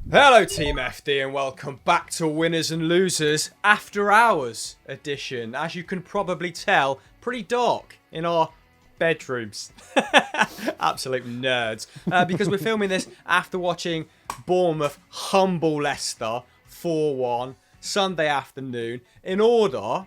Hello Team FD and welcome back to Winners and Losers After Hours edition. As you can probably tell, pretty dark in our bedrooms. Absolute nerds. Because we're filming this after watching Bournemouth humble Leicester 4-1 Sunday afternoon in order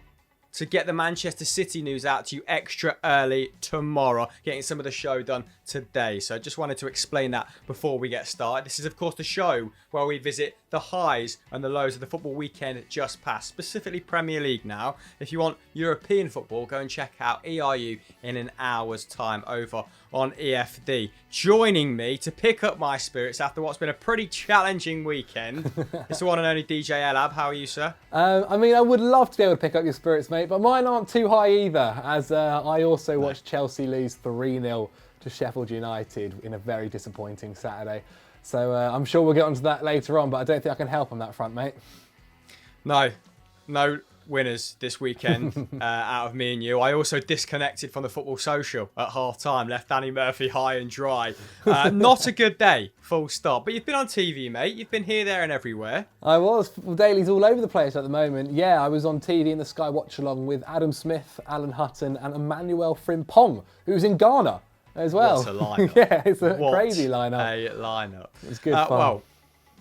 to get the Manchester City news out to you extra early tomorrow, getting some of the show done today. So I just wanted to explain that before we get started. This is, of course, the show where we visit the highs and the lows of the football weekend just past, specifically Premier League now. If you want European football, go and check out ERU in an hour's time over on EFD. Joining me to pick up my spirits after what's been a pretty challenging weekend, it's the one and only DJ Elab. How are you, sir? I would love to be able to pick up your spirits, mate, but mine aren't too high either, as I also watched Chelsea lose 3-0 to Sheffield United in a very disappointing Saturday. So I'm sure we'll get onto that later on, but I don't think I can help on that front, mate. No winners this weekend out of me and you. I also disconnected from the football social at half-time, left Danny Murphy high and dry. Not a good day, full stop. But you've been on TV, mate. You've been here, there and everywhere. I was. Daily's all over the place at the moment. Yeah, I was on TV in the Sky Watch along with Adam Smith, Alan Hutton and Emmanuel Frimpong, who's in Ghana as well. What a lineup. Yeah, it's a crazy lineup. A lineup. It's good fun. Well,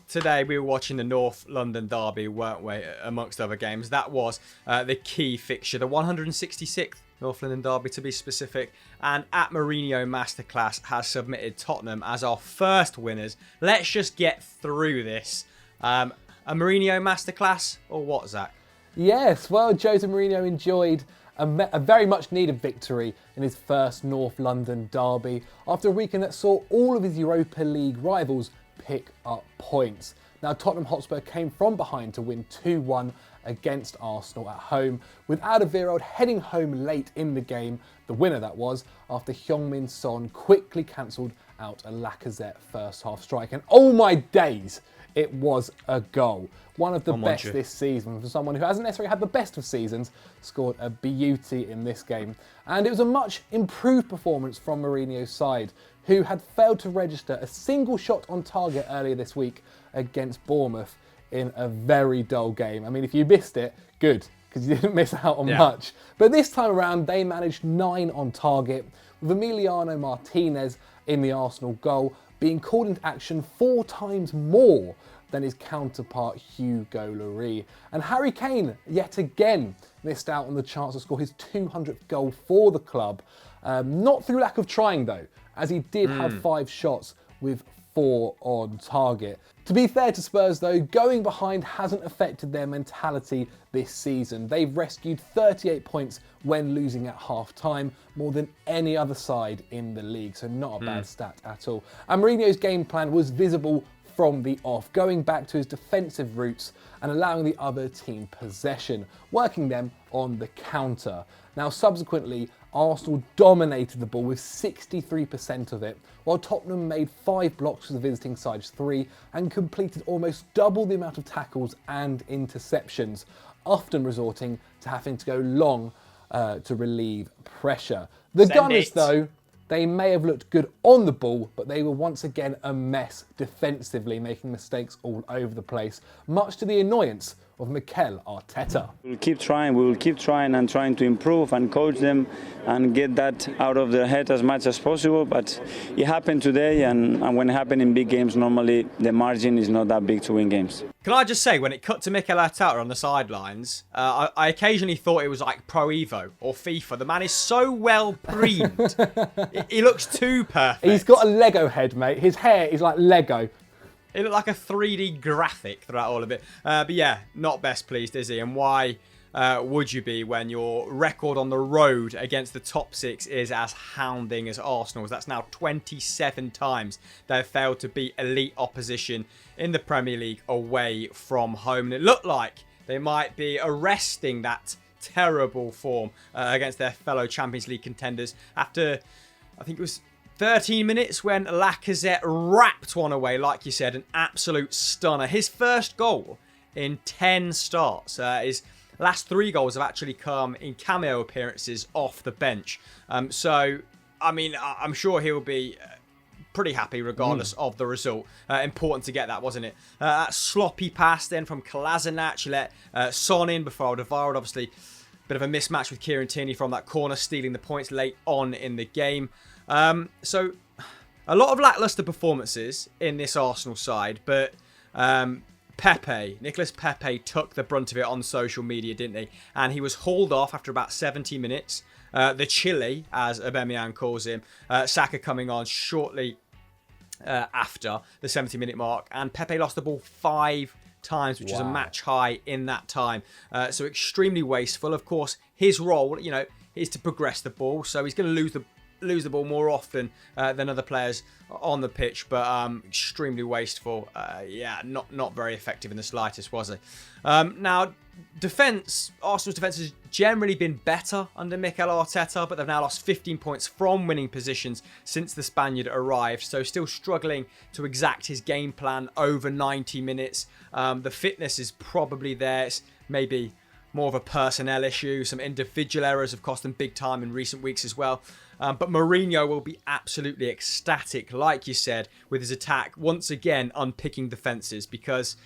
today we were watching the North London derby, weren't we, amongst other games. That was the key fixture, the 166th North London derby to be specific. And at Mourinho Masterclass has submitted Tottenham as our first winners. Let's just get through this. A Mourinho Masterclass or what, Zach? Yes, well, Jose Mourinho enjoyed a very much needed victory in his first North London derby after a weekend that saw all of his Europa League rivals pick up points. Now, Tottenham Hotspur came from behind to win 2-1 against Arsenal at home, with Alderweireld heading home late in the game, the winner that was, after Heung-min Son quickly cancelled out a Lacazette first half strike. And oh my days, it was a goal. One of the best this season for someone who hasn't necessarily had the best of seasons, scored a beauty in this game. And it was a much improved performance from Mourinho's side, who had failed to register a single shot on target earlier this week against Bournemouth in a very dull game. I mean, if you missed it, good, because you didn't miss out on much. But this time around, they managed 9 on target, with Emiliano Martinez in the Arsenal goal being called into action 4 times more than his counterpart Hugo Lloris. And Harry Kane, yet again, missed out on the chance to score his 200th goal for the club. Not through lack of trying though, as he did have 5 shots with 4 on target. To be fair to Spurs though, going behind hasn't affected their mentality this season. They've rescued 38 points when losing at half-time, more than any other side in the league, so not a bad stat at all. And Mourinho's game plan was visible from the off, going back to his defensive roots and allowing the other team possession, working them on the counter. Now, subsequently, Arsenal dominated the ball with 63% of it, while Tottenham made 5 blocks for the visiting side's 3 and completed almost double the amount of tackles and interceptions, often resorting to having to go long to relieve pressure. The Gunners, though, they may have looked good on the ball, but they were once again a mess defensively, making mistakes all over the place, much to the annoyance of Mikel Arteta. We will keep trying and trying to improve and coach them and get that out of their head as much as possible. But it happened today, and when it happens in big games, normally the margin is not that big to win games. Can I just say, when it cut to Mikel Arteta on the sidelines, I occasionally thought it was like Pro Evo or FIFA. The man is so well preened. He looks too perfect. He's got a Lego head, mate. His hair is like Lego. It looked like a 3D graphic throughout all of it. But yeah, not best pleased, is he? And why would you be when your record on the road against the top 6 is as hounding as Arsenal's? That's now 27 times they've failed to beat elite opposition in the Premier League away from home. And it looked like they might be arresting that terrible form against their fellow Champions League contenders after, I think it was 13 minutes when Lacazette wrapped one away, like you said, an absolute stunner. His first goal in 10 starts. His last 3 goals have actually come in cameo appearances off the bench. So, I mean, I'm sure he'll be pretty happy regardless of the result. Important to get that, wasn't it? That sloppy pass then from Kolasinac. He let Son in before Alderweireld. Obviously, bit of a mismatch with Kieran Tierney from that corner, stealing the points late on in the game. So a lot of lacklustre performances in this Arsenal side, but Nicolas Pepe took the brunt of it on social media, didn't he? And he was hauled off after about 70 minutes. The Chile, as Aubameyang calls him, Saka coming on shortly after the 70-minute mark, and Pepe lost the ball 5 times, which is a match high in that time. So extremely wasteful. Of course, his role, is to progress the ball, so he's going to lose the ball more often than other players on the pitch, but extremely wasteful. Not very effective in the slightest, was it? Now, Arsenal's defence has generally been better under Mikel Arteta, but they've now lost 15 points from winning positions since the Spaniard arrived, so still struggling to exact his game plan over 90 minutes. The fitness is probably there. It's maybe more of a personnel issue. Some individual errors have cost them big time in recent weeks as well. But Mourinho will be absolutely ecstatic, like you said, with his attack once again unpicking defences, because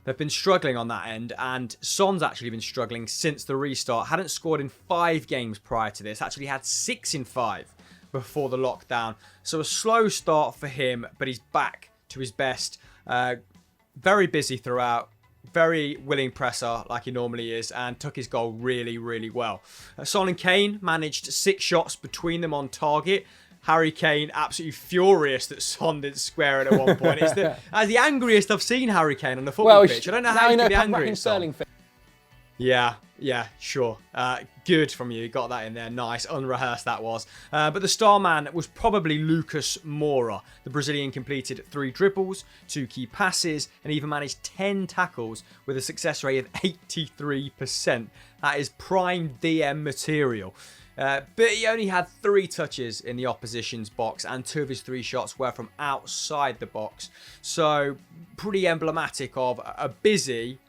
they've been struggling on that end, and Son's actually been struggling since the restart. Hadn't scored in 5 games prior to this. Actually had 6 in 5 before the lockdown. So a slow start for him, but he's back to his best. Very busy throughout. Very willing presser like he normally is, and took his goal really, really well. Son and Kane managed 6 shots between them on target. Harry Kane absolutely furious that Son didn't square it at one point. It's the angriest I've seen Harry Kane on the football pitch. I don't know how you can be angry at Son. Yeah, sure. Good from you. Got that in there. Nice. Unrehearsed that was. But the star man was probably Lucas Moura. The Brazilian completed 3 dribbles, 2 key passes, and even managed 10 tackles with a success rate of 83%. That is prime DM material. But he only had 3 touches in the opposition's box, and 2 of his 3 shots were from outside the box. So pretty emblematic of a busy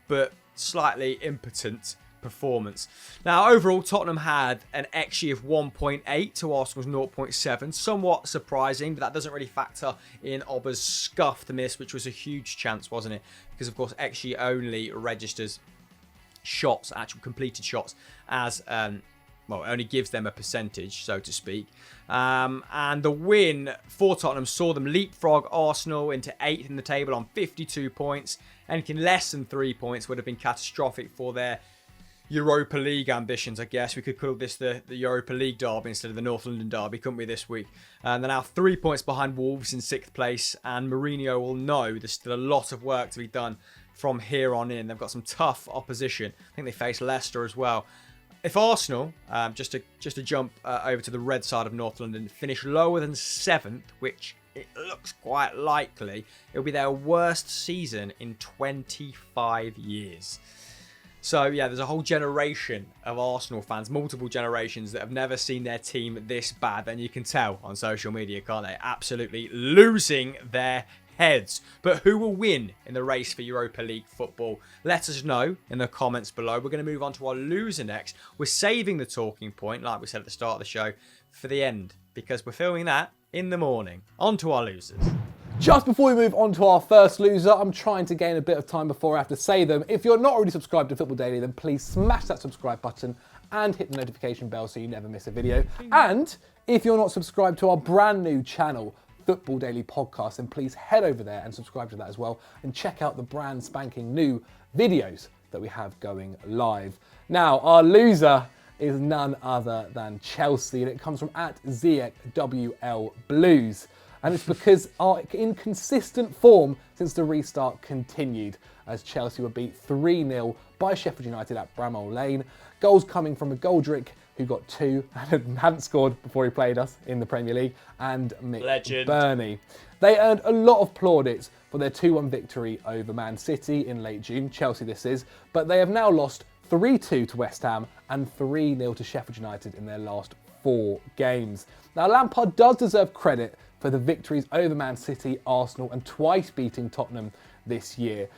but slightly impotent performance. Now, overall, Tottenham had an XG of 1.8 to Arsenal's 0.7. Somewhat surprising, but that doesn't really factor in Oba's scuffed miss, which was a huge chance, wasn't it? Because, of course, XG only registers shots, actual completed shots, as it only gives them a percentage, so to speak. And the win for Tottenham saw them leapfrog Arsenal into 8th in the table on 52 points. Anything less than 3 points would have been catastrophic for their Europa League ambitions, I guess. We could call this the Europa League derby instead of the North London derby, couldn't we, this week? And they're now 3 points behind Wolves in 6th place, and Mourinho will know there's still a lot of work to be done from here on in. They've got some tough opposition. I think they face Leicester as well. If Arsenal, just to jump over to the red side of North London, finish lower than 7th, which it looks quite likely, it'll be their worst season in 25 years. So, yeah, there's a whole generation of Arsenal fans, multiple generations, that have never seen their team this bad. And you can tell on social media, can't they? Absolutely losing their heads. But who will win in the race for Europa League football? Let us know in the comments below. We're going to move on to our loser next. We're saving the talking point, like we said at the start of the show, for the end, because we're filming that in the morning. On to our losers. Just before we move on to our first loser, I'm trying to gain a bit of time before I have to say them. If you're not already subscribed to Football Daily, then please smash that subscribe button and hit the notification bell so you never miss a video. And if you're not subscribed to our brand new channel, Football Daily Podcast, then please head over there and subscribe to that as well, and check out the brand spanking new videos that we have going live. Now, our loser is none other than Chelsea, and it comes from @ZXWL Blues. And it's because our inconsistent form since the restart continued, as Chelsea were beat 3-0 by Sheffield United at Bramall Lane. Goals coming from Goldrick, who got 2 and hadn't scored before he played us in the Premier League, and Mick Burney. They earned a lot of plaudits for their 2-1 victory over Man City in late June, Chelsea this is, but they have now lost 3-2 to West Ham and 3-0 to Sheffield United in their last 4 games. Now, Lampard does deserve credit for the victories over Man City, Arsenal, and twice beating Tottenham this year.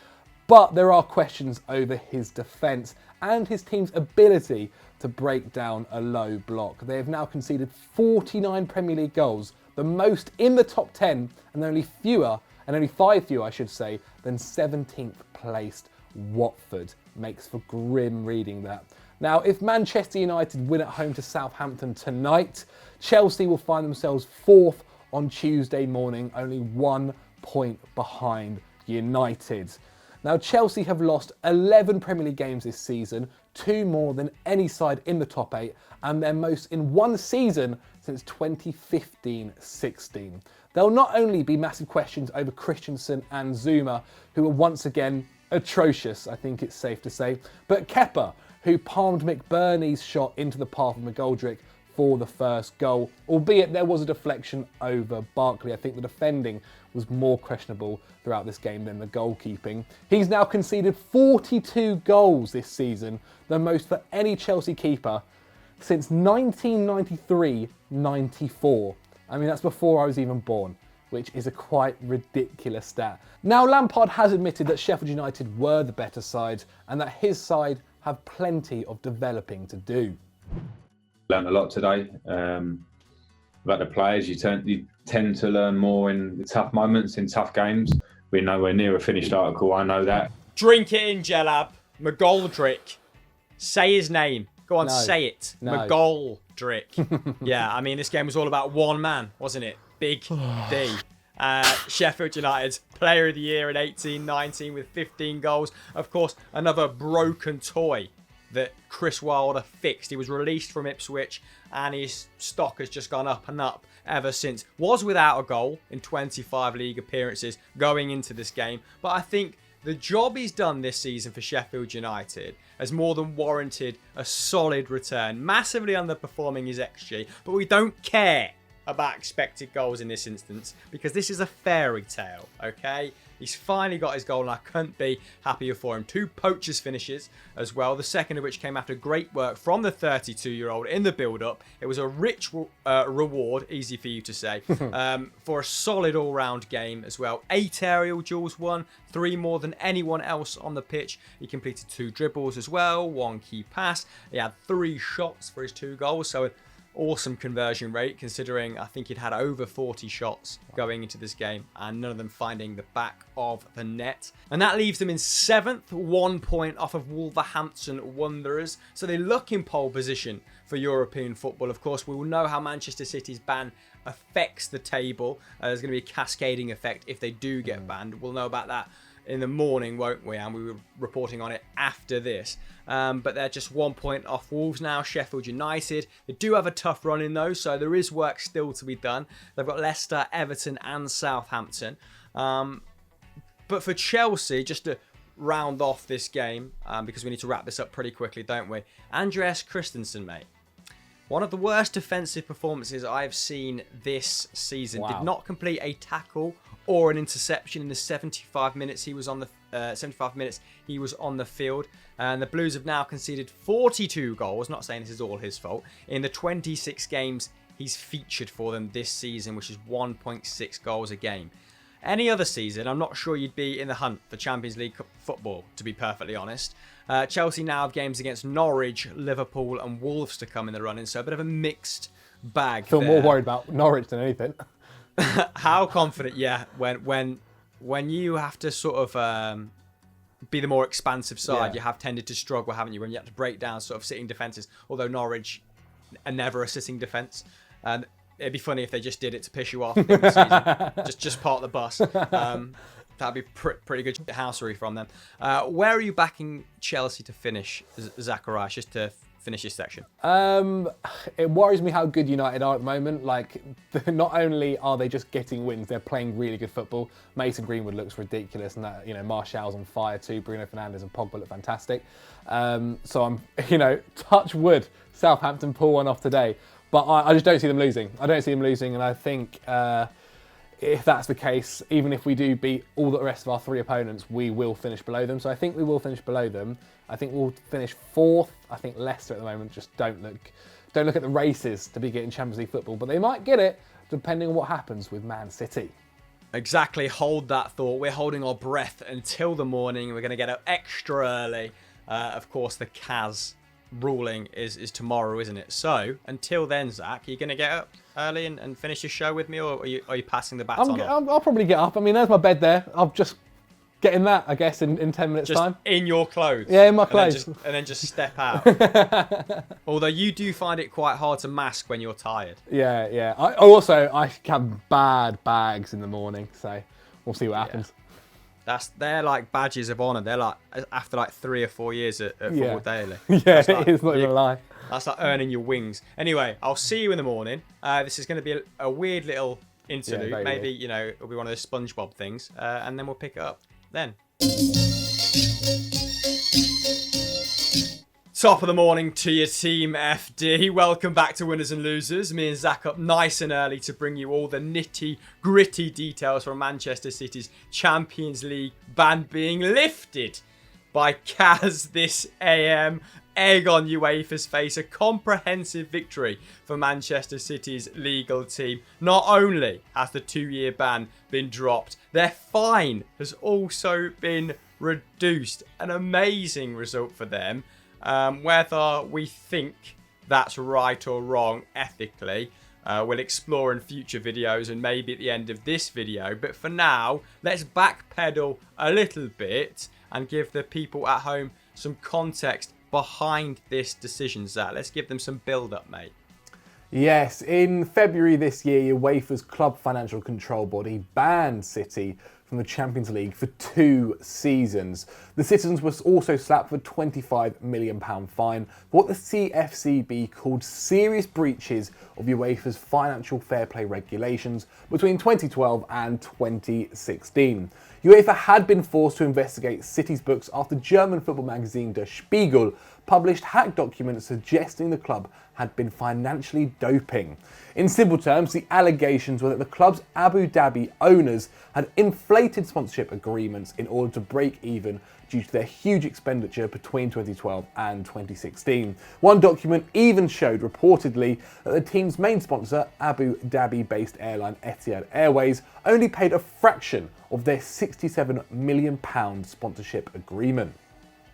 But there are questions over his defence and his team's ability to break down a low block. They have now conceded 49 Premier League goals, the most in the top 10, and only 5 fewer, I should say, than 17th placed Watford. Makes for grim reading that. Now, if Manchester United win at home to Southampton tonight, Chelsea will find themselves 4th on Tuesday morning, only 1 point behind United. Now, Chelsea have lost 11 Premier League games this season, 2 more than any side in the top 8, and their most in one season since 2015-16. There'll not only be massive questions over Christensen and Zuma, who are once again atrocious, I think it's safe to say, but Kepa, who palmed McBurney's shot into the path of McGoldrick for the first goal, albeit there was a deflection over Barkley. I think the defending was more questionable throughout this game than the goalkeeping. He's now conceded 42 goals this season, the most for any Chelsea keeper since 1993-94. I mean, that's before I was even born, which is a quite ridiculous stat. Now, Lampard has admitted that Sheffield United were the better side and that his side have plenty of developing to do. Learned a lot today about the players. You tend to learn more in the tough moments, in tough games. We're nowhere near a finished article, I know that. Drink it in, Jelab. McGoldrick. Say his name. Go on, say it. No. McGoldrick. Yeah, I mean, this game was all about one man, wasn't it? Big D. Sheffield United's Player of the Year in 18-19 with 15 goals. Of course, another broken toy that Chris Wilder fixed. He was released from Ipswich and his stock has just gone up and up ever since. Was without a goal in 25 league appearances going into this game, but I think the job he's done this season for Sheffield United has more than warranted a solid return. Massively underperforming his XG, but we don't care about expected goals in this instance because this is a fairy tale, okay? He's finally got his goal and I couldn't be happier for him. 2 poachers finishes as well, the second of which came after great work from the 32-year-old in the build-up. It was a rich reward, easy for you to say, for a solid all-round game as well. 8 aerial duels won, 3 more than anyone else on the pitch. He completed 2 dribbles as well, 1 key pass. He had 3 shots for his 2 goals, so awesome conversion rate considering I think he'd had over 40 shots going into this game and none of them finding the back of the net. And that leaves them in 7th, 1 point off of Wolverhampton Wanderers. So they look in pole position for European football. Of course, we will know how Manchester City's ban affects the table. There's going to be a cascading effect if they do get banned. We'll know about that in the morning, won't we? And we were reporting on it after this. But they're just 1 point off Wolves now. Sheffield United, they do have a tough run in though, so there is work still to be done. They've got Leicester, Everton and Southampton. But for Chelsea, just to round off this game, because we need to wrap this up pretty quickly, don't we? Andreas Christensen, mate. One of the worst defensive performances I've seen this season. Wow. Did not complete a tackle or an interception in the 75 minutes he was on the field. And the Blues have now conceded 42 goals. Not saying this is all his fault. In the 26 games he's featured for them this season, which is 1.6 goals a game. Any other season, I'm not sure you'd be in the hunt for Champions League football, to be perfectly honest. Chelsea now have games against Norwich, Liverpool and Wolves to come in the run-in, so a bit of a mixed bag. I feel there. more worried about Norwich than anything. How confident, yeah, when you have to sort of be the more expansive side, you have tended to struggle, haven't you, when you have to break down sort of sitting defences, although Norwich are never a sitting defence. And it'd be funny if they just did it to piss you off in the season. just park the bus. That'd be pretty good housery from them. Where are you backing Chelsea to finish, Zacharias, just to finish this section? It worries me how good United are at the moment. Like, not only are they just getting wins, they're playing really good football. Mason Greenwood looks ridiculous, and that, Martial's on fire too. Bruno Fernandes and Pogba look fantastic. So I'm, touch wood, Southampton pull one off today. But I just don't see them losing. I don't see them losing, and I think if that's the case, even if we do beat all the rest of our 3 opponents, we will finish below them. So I think we will finish below them. I think we'll finish 4th. I think Leicester at the moment just don't look at the races to be getting Champions League football, but they might get it depending on what happens with Man City. Exactly, hold that thought. We're holding our breath until the morning. We're going to get up extra early. Of course, the CAS ruling is tomorrow, isn't it? So, until then, Zach, are you going to get up early and finish your show with me, or are you passing the baton on? I'll probably get up. I mean, there's my bed there. I'll just get in that, I guess, in 10 minutes' Just time. in your clothes? Yeah, in my clothes. And then just step out. Although you do find it quite hard to mask when you're tired. Yeah. I have bad bags in the morning, so we'll see what happens. They're like badges of honour. They're like after like 3 or 4 years at Football Daily. Yeah, it's not even a lie. That's like earning your wings. Anyway, I'll see you in the morning. This is going to be a weird little interlude. Yeah, maybe, you know, it'll be one of those SpongeBob things. And then we'll pick it up then. Top of the morning to your team, FD. Welcome back to Winners and Losers. Me and Zach up nice and early to bring you all the nitty-gritty details from Manchester City's Champions League ban being lifted by CAS this AM. Egg on UEFA's face, a comprehensive victory for Manchester City's legal team. Not only has the 2-year ban been dropped, their fine has also been reduced. An amazing result for them. Whether we think that's right or wrong ethically, we'll explore in future videos and maybe at the end of this video. But for now, let's backpedal a little bit and give the people at home some context behind this decision, Zach. Let's give them some build-up, mate. Yes, in February this year, UEFA's club financial control body banned City from the Champions League for 2 seasons. The citizens were also slapped with a £25 million fine for what the CFCB called serious breaches of UEFA's financial fair play regulations between 2012 and 2016. UEFA had been forced to investigate City's books after German football magazine Der Spiegel published hacked documents suggesting the club had been financially doping. In simple terms, the allegations were that the club's Abu Dhabi owners had inflated sponsorship agreements in order to break even due to their huge expenditure between 2012 and 2016. One document even showed reportedly that the team's main sponsor, Abu Dhabi-based airline Etihad Airways, only paid a fraction of their £67 million sponsorship agreement.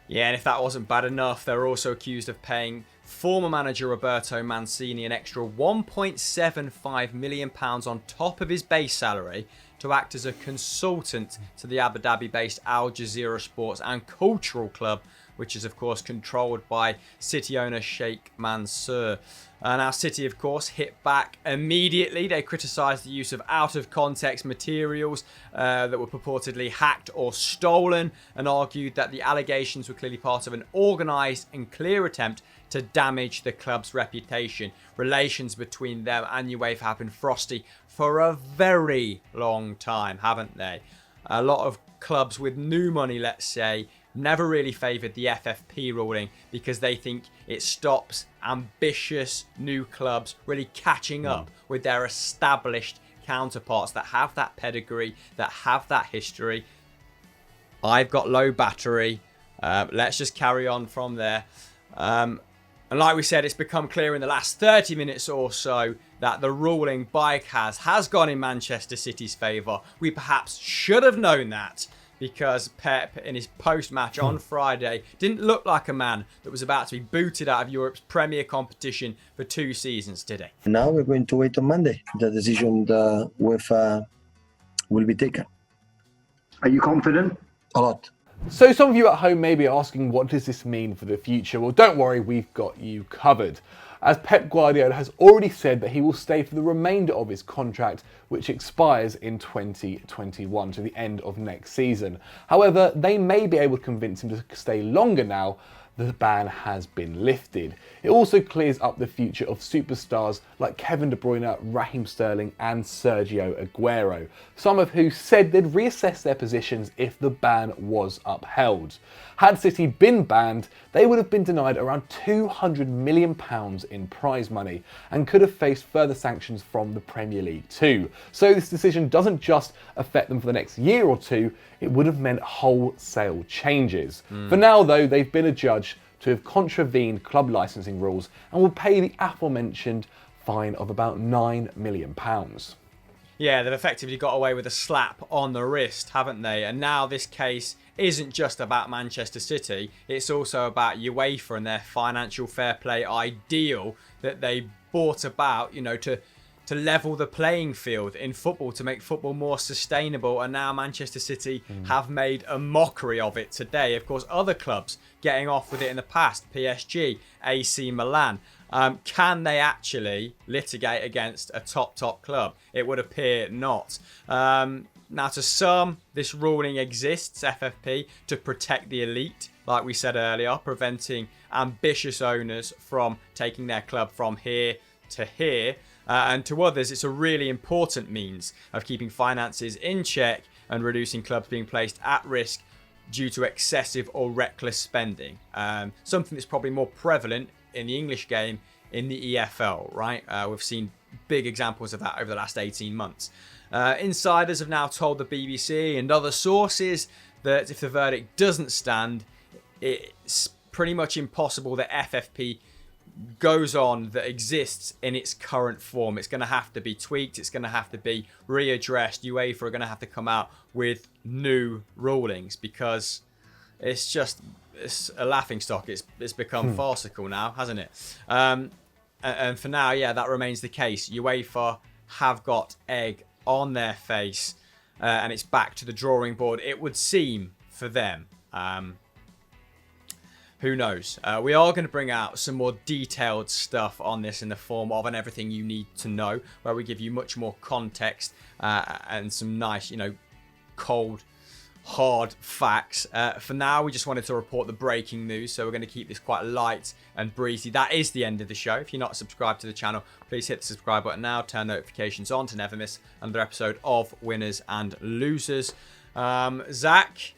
Yeah, and if that wasn't bad enough, they're also accused of paying former manager Roberto Mancini an extra £1.75 million on top of his base salary to act as a consultant to the Abu Dhabi-based Al Jazeera Sports and Cultural Club, which is of course controlled by City owner Sheikh Mansour. Now City of course hit back immediately. They criticised the use of out-of-context materials that were purportedly hacked or stolen, and argued that the allegations were clearly part of an organised and clear attempt to damage the club's reputation. Relations between them and UEFA have been frosty for a very long time, haven't they? A lot of clubs with new money, let's say, never really favoured the FFP ruling because they think it stops ambitious new clubs really catching up with their established counterparts that have that pedigree, that have that history. I've got low battery. Let's just carry on from there. And like we said, it's become clear in the last 30 minutes or so that the ruling by CAS has gone in Manchester City's favour. We perhaps should have known that, because Pep, in his post-match on Friday, didn't look like a man that was about to be booted out of Europe's premier competition for 2 seasons, did he? Now we're going to wait on Monday. The decision the UEFA will be taken. Are you confident? A lot. So some of you at home may be asking, what does this mean for the future? Well, don't worry, we've got you covered, as Pep Guardiola has already said that he will stay for the remainder of his contract, which expires in 2021, to the end of next season. However, they may be able to convince him to stay longer now the ban has been lifted. It also clears up the future of superstars like Kevin De Bruyne, Raheem Sterling and Sergio Aguero, some of who said they'd reassess their positions if the ban was upheld. Had City been banned, they would have been denied around £200 million in prize money and could have faced further sanctions from the Premier League too. So this decision doesn't just affect them for the next year or two, it would have meant wholesale changes. For now though, they've been adjudged to have contravened club licensing rules and will pay the aforementioned fine of about £9 million. Yeah, they've effectively got away with a slap on the wrist, haven't they? And now this case isn't just about Manchester City. It's also about UEFA and their financial fair play ideal that they brought about, you know, to level the playing field in football, to make football more sustainable. And now Manchester City have made a mockery of it today. Of course, other clubs getting off with it in the past, PSG, AC Milan. Can they actually litigate against a top club? It would appear not. Now, to some, this ruling exists, FFP, to protect the elite, like we said earlier, preventing ambitious owners from taking their club from here to here. And to others, it's a really important means of keeping finances in check and reducing clubs being placed at risk due to excessive or reckless spending. Something that's probably more prevalent in the English game in the EFL, right? We've seen big examples of that over the last 18 months. Insiders have now told the BBC and other sources that if the verdict doesn't stand, it's pretty much impossible that FFP goes on, that exists in its current form. It's going to have to be tweaked. It's going to have to be readdressed. UEFA are going to have to come out with new rulings because it's a laughingstock. It's become farcical now, hasn't it? And for now, yeah, that remains the case. UEFA have got egg on their face, and it's back to the drawing board, it would seem, for them. Who knows? We are going to bring out some more detailed stuff on this in the form of an everything you need to know, where we give you much more context and some nice, you know, cold, hard facts. For now, we just wanted to report the breaking news, so we're going to keep this quite light and breezy. That is the end of the show. If you're not subscribed to the channel, please hit the subscribe button now, turn notifications on to never miss another episode of Winners and Losers. Zach,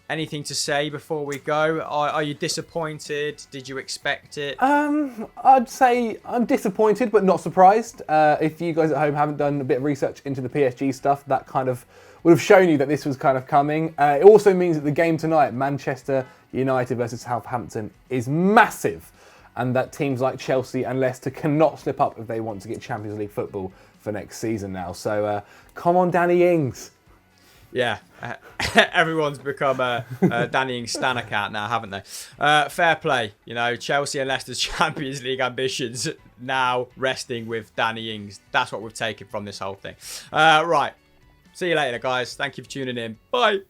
anything to say before we go? Are you disappointed? Did you expect it? I'd say I'm disappointed but not surprised. If you guys at home haven't done a bit of research into the PSG stuff, that kind of would have shown you that this was kind of coming. It also means that the game tonight, Manchester United versus Southampton, is massive, and that teams like Chelsea and Leicester cannot slip up if they want to get Champions League football for next season now. So come on, Danny Ings. Yeah, everyone's become a Danny Ings stan account now, haven't they? Fair play. You know, Chelsea and Leicester's Champions League ambitions now resting with Danny Ings. That's what we've taken from this whole thing. Right. See you later, guys. Thank you for tuning in. Bye.